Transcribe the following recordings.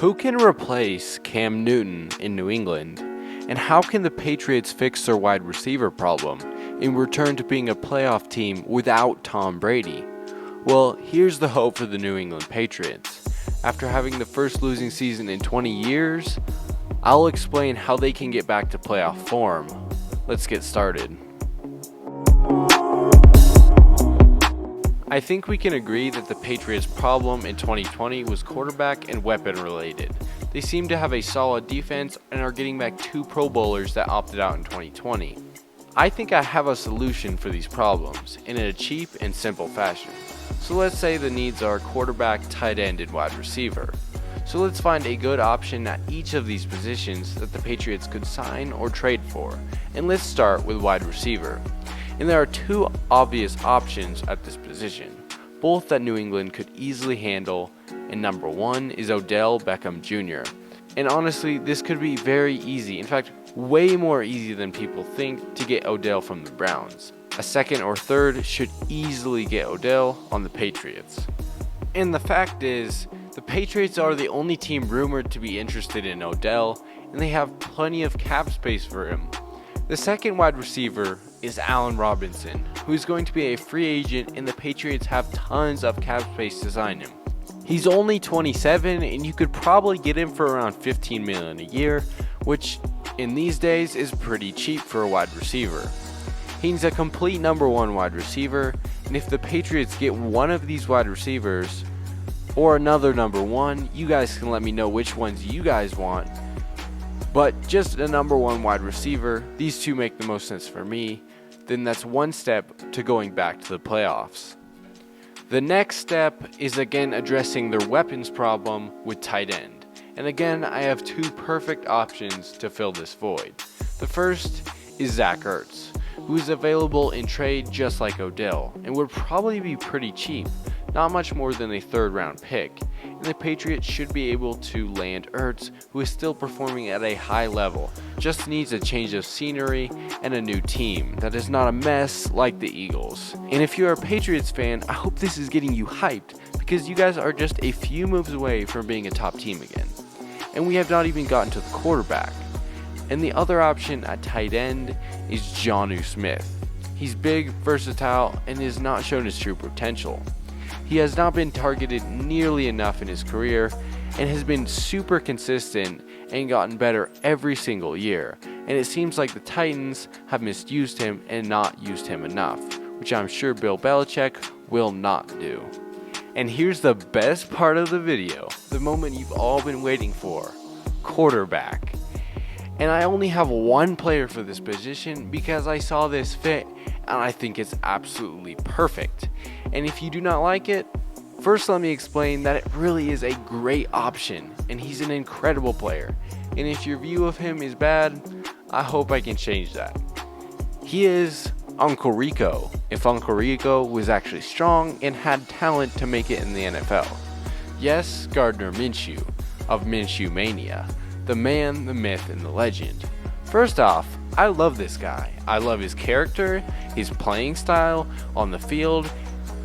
Who can replace Cam Newton in New England? And how can the Patriots fix their wide receiver problem and return to being a playoff team without Tom Brady? Well, here's the hope for the New England Patriots. After having the first losing season in 20 years, I'll explain how they can get back to playoff form. Let's get started. I think we can agree that the Patriots' problem in 2020 was quarterback and weapon related. They seem to have a solid defense and are getting back 2 Pro Bowlers that opted out in 2020. I think I have a solution for these problems in a cheap and simple fashion. So let's say the needs are quarterback, tight end, and wide receiver. So let's find a good option at each of these positions that the Patriots could sign or trade for. And let's start with wide receiver. And there are 2 obvious options at this position, both that New England could easily handle, and number 1 is Odell Beckham Jr. And honestly, this could be very easy, in fact, way more easy than people think to get Odell from the Browns. A second or third should easily get Odell on the Patriots. And the fact is, the Patriots are the only team rumored to be interested in Odell, and they have plenty of cap space for him. The second wide receiver is Allen Robinson, who is going to be a free agent, and the Patriots have tons of cap space to sign him. He's only 27, and you could probably get him for around $15 million a year, which in these days is pretty cheap for a wide receiver. He's a complete number 1 wide receiver, and if the Patriots get one of these wide receivers or another number 1, you guys can let me know which ones you guys want. But just a number 1 wide receiver, these 2 make the most sense for me, then that's one step to going back to the playoffs. The next step is again addressing their weapons problem with tight end. And again, I have 2 perfect options to fill this void. The first is Zach Ertz, who is available in trade just like Odell, and would probably be pretty cheap, not much more than a 3rd round pick. And the Patriots should be able to land Ertz, who is still performing at a high level, just needs a change of scenery and a new team that is not a mess like the Eagles. And if you're a Patriots fan, I hope this is getting you hyped, because you guys are just a few moves away from being a top team again. And we have not even gotten to the quarterback. And the other option at tight end is Jonnu Smith. He's big, versatile, and has not shown his true potential. He has not been targeted nearly enough in his career and has been super consistent and gotten better every single year. And it seems like the Titans have misused him and not used him enough, which I'm sure Bill Belichick will not do. And here's the best part of the video, the moment you've all been waiting for: quarterback. And I only have 1 player for this position because I saw this fit and I think it's absolutely perfect. And if you do not like it, first let me explain that it really is a great option and he's an incredible player. And if your view of him is bad, I hope I can change that. He is Uncle Rico, if Uncle Rico was actually strong and had talent to make it in the NFL. Yes, Gardner Minshew of Minshew Mania. The man, the myth, and the legend. First off, I love this guy. I love his character, his playing style on the field,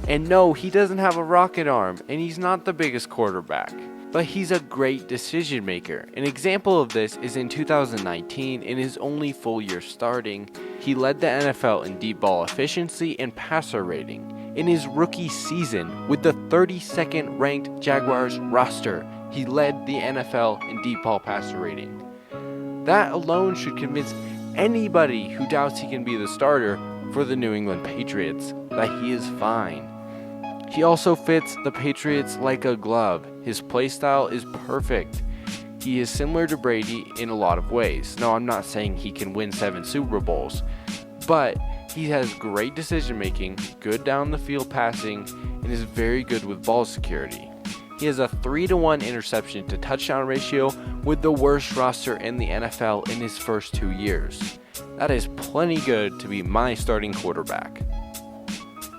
and no, he doesn't have a rocket arm, and he's not the biggest quarterback, but he's a great decision maker. An example of this is in 2019, in his only full year starting, he led the NFL in deep ball efficiency and passer rating. In his rookie season, with the 32nd ranked Jaguars roster, he led the NFL in deep ball passer rating. That alone should convince anybody who doubts he can be the starter for the New England Patriots that he is fine. He also fits the Patriots like a glove. His play style is perfect. He is similar to Brady in a lot of ways. No, I'm not saying he can win 7 Super Bowls, but he has great decision making, good down the field passing, and is very good with ball security. He has a 3-to-1 interception to touchdown ratio with the worst roster in the NFL in his first 2 years. That is plenty good to be my starting quarterback.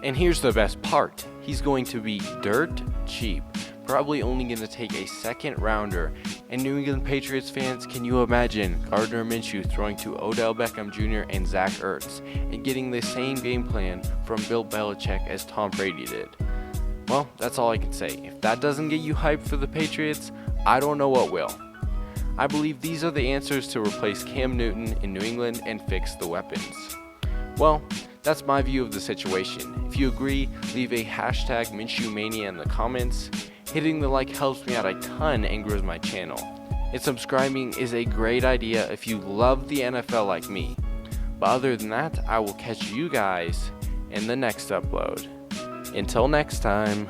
And here's the best part. He's going to be dirt cheap, probably only going to take a 2nd rounder. And New England Patriots fans, can you imagine Gardner Minshew throwing to Odell Beckham Jr. and Zach Ertz and getting the same game plan from Bill Belichick as Tom Brady did? Well, that's all I can say. If that doesn't get you hyped for the Patriots, I don't know what will. I believe these are the answers to replace Cam Newton in New England and fix the weapons. Well, that's my view of the situation. If you agree, leave a hashtag MinshewMania in the comments. Hitting the like helps me out a ton and grows my channel. And subscribing is a great idea if you love the NFL like me. But other than that, I will catch you guys in the next upload. Until next time.